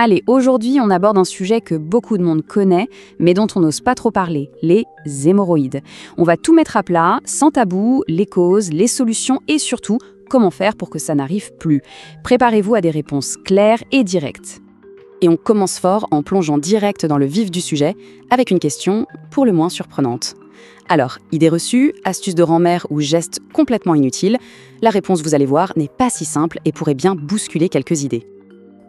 Allez, aujourd'hui, on aborde un sujet que beaucoup de monde connaît, mais dont on n'ose pas trop parler, les hémorroïdes. On va tout mettre à plat, sans tabou, les causes, les solutions et surtout, comment faire pour que ça n'arrive plus. Préparez-vous à des réponses claires et directes. Et on commence fort en plongeant direct dans le vif du sujet, avec une question pour le moins surprenante. Alors, idées reçues, astuces de grand-mère ou gestes complètement inutiles, la réponse, vous allez voir, n'est pas si simple et pourrait bien bousculer quelques idées.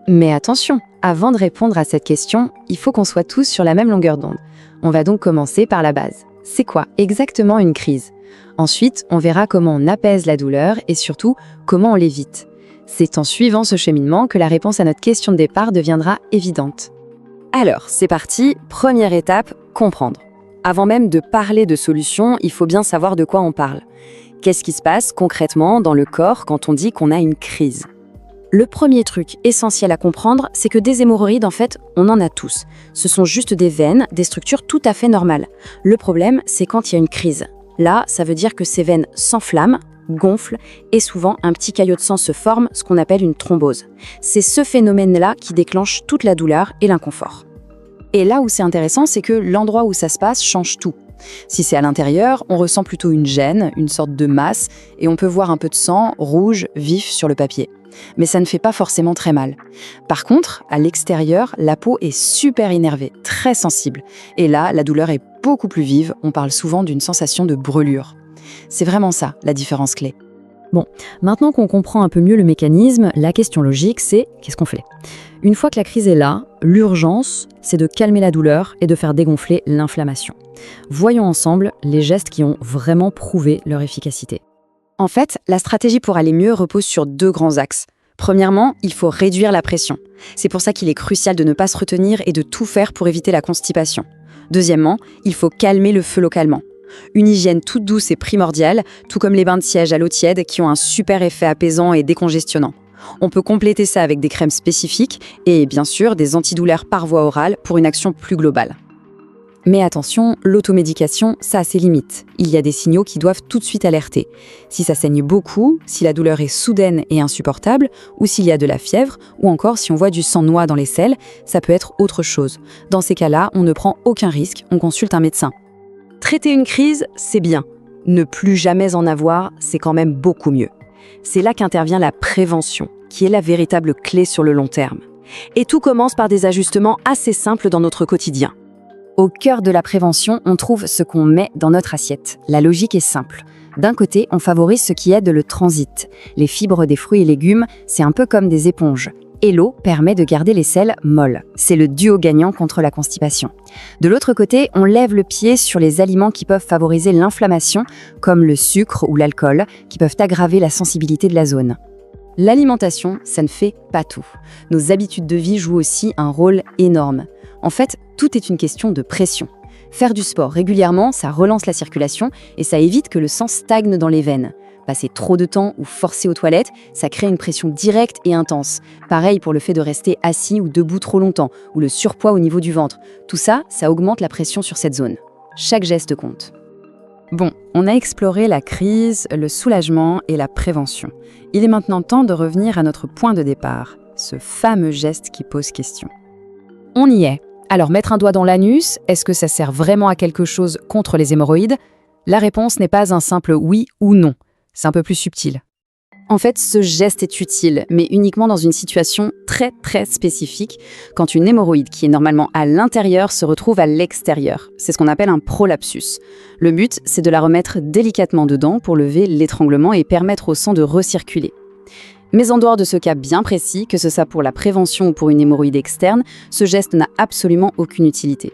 Mais attention, avant de répondre à cette question, il faut qu'on soit tous sur la même longueur d'onde. On va donc commencer par la base. C'est quoi exactement une crise? Ensuite, on verra comment on apaise la douleur et surtout, comment on l'évite. C'est en suivant ce cheminement que la réponse à notre question de départ deviendra évidente. Alors, c'est parti, première étape, comprendre. Avant même de parler de solutions, il faut bien savoir de quoi on parle. Qu'est-ce qui se passe concrètement dans le corps quand on dit qu'on a une crise? Le premier truc essentiel à comprendre, c'est que des hémorroïdes, en fait, on en a tous. Ce sont juste des veines, des structures tout à fait normales. Le problème, c'est quand il y a une crise. Là, ça veut dire que ces veines s'enflamment, gonflent, et souvent un petit caillot de sang se forme, ce qu'on appelle une thrombose. C'est ce phénomène-là qui déclenche toute la douleur et l'inconfort. Et là où c'est intéressant, c'est que l'endroit où ça se passe change tout. Si c'est à l'intérieur, on ressent plutôt une gêne, une sorte de masse, et on peut voir un peu de sang rouge, vif sur le papier. Mais ça ne fait pas forcément très mal. Par contre, à l'extérieur, la peau est super énervée, très sensible. Et là, la douleur est beaucoup plus vive, on parle souvent d'une sensation de brûlure. C'est vraiment ça, la différence clé. Bon, maintenant qu'on comprend un peu mieux le mécanisme, la question logique, c'est qu'est-ce qu'on fait? Une fois que la crise est là, l'urgence, c'est de calmer la douleur et de faire dégonfler l'inflammation. Voyons ensemble les gestes qui ont vraiment prouvé leur efficacité. En fait, la stratégie pour aller mieux repose sur deux grands axes. Premièrement, il faut réduire la pression. C'est pour ça qu'il est crucial de ne pas se retenir et de tout faire pour éviter la constipation. Deuxièmement, il faut calmer le feu localement. Une hygiène toute douce est primordiale, tout comme les bains de siège à l'eau tiède qui ont un super effet apaisant et décongestionnant. On peut compléter ça avec des crèmes spécifiques et bien sûr des antidouleurs par voie orale pour une action plus globale. Mais attention, l'automédication, ça a ses limites. Il y a des signaux qui doivent tout de suite alerter. Si ça saigne beaucoup, si la douleur est soudaine et insupportable, ou s'il y a de la fièvre, ou encore si on voit du sang noir dans les selles, ça peut être autre chose. Dans ces cas-là, on ne prend aucun risque, on consulte un médecin. Traiter une crise, c'est bien. Ne plus jamais en avoir, c'est quand même beaucoup mieux. C'est là qu'intervient la prévention, qui est la véritable clé sur le long terme. Et tout commence par des ajustements assez simples dans notre quotidien. Au cœur de la prévention, on trouve ce qu'on met dans notre assiette. La logique est simple. D'un côté, on favorise ce qui aide le transit. Les fibres des fruits et légumes, c'est un peu comme des éponges. Et l'eau permet de garder les selles molles. C'est le duo gagnant contre la constipation. De l'autre côté, on lève le pied sur les aliments qui peuvent favoriser l'inflammation, comme le sucre ou l'alcool, qui peuvent aggraver la sensibilité de la zone. L'alimentation, ça ne fait pas tout. Nos habitudes de vie jouent aussi un rôle énorme. En fait, tout est une question de pression. Faire du sport régulièrement, ça relance la circulation et ça évite que le sang stagne dans les veines. Passer trop de temps ou forcer aux toilettes, ça crée une pression directe et intense. Pareil pour le fait de rester assis ou debout trop longtemps, ou le surpoids au niveau du ventre. Tout ça, ça augmente la pression sur cette zone. Chaque geste compte. Bon, on a exploré la crise, le soulagement et la prévention. Il est maintenant temps de revenir à notre point de départ, ce fameux geste qui pose question. On y est. Alors, mettre un doigt dans l'anus, est-ce que ça sert vraiment à quelque chose contre les hémorroïdes? La réponse n'est pas un simple oui ou non. C'est un peu plus subtil. En fait, ce geste est utile, mais uniquement dans une situation très spécifique, quand une hémorroïde qui est normalement à l'intérieur se retrouve à l'extérieur. C'est ce qu'on appelle un prolapsus. Le but, c'est de la remettre délicatement dedans pour lever l'étranglement et permettre au sang de recirculer. Mais en dehors de ce cas bien précis, que ce soit pour la prévention ou pour une hémorroïde externe, ce geste n'a absolument aucune utilité.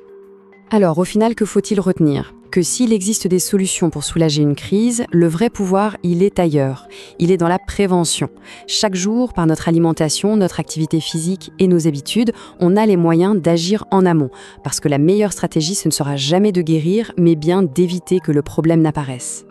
Alors, au final, que faut-il retenir? Que s'il existe des solutions pour soulager une crise, le vrai pouvoir, il est ailleurs. Il est dans la prévention. Chaque jour, par notre alimentation, notre activité physique et nos habitudes, on a les moyens d'agir en amont. Parce que la meilleure stratégie, ce ne sera jamais de guérir, mais bien d'éviter que le problème n'apparaisse.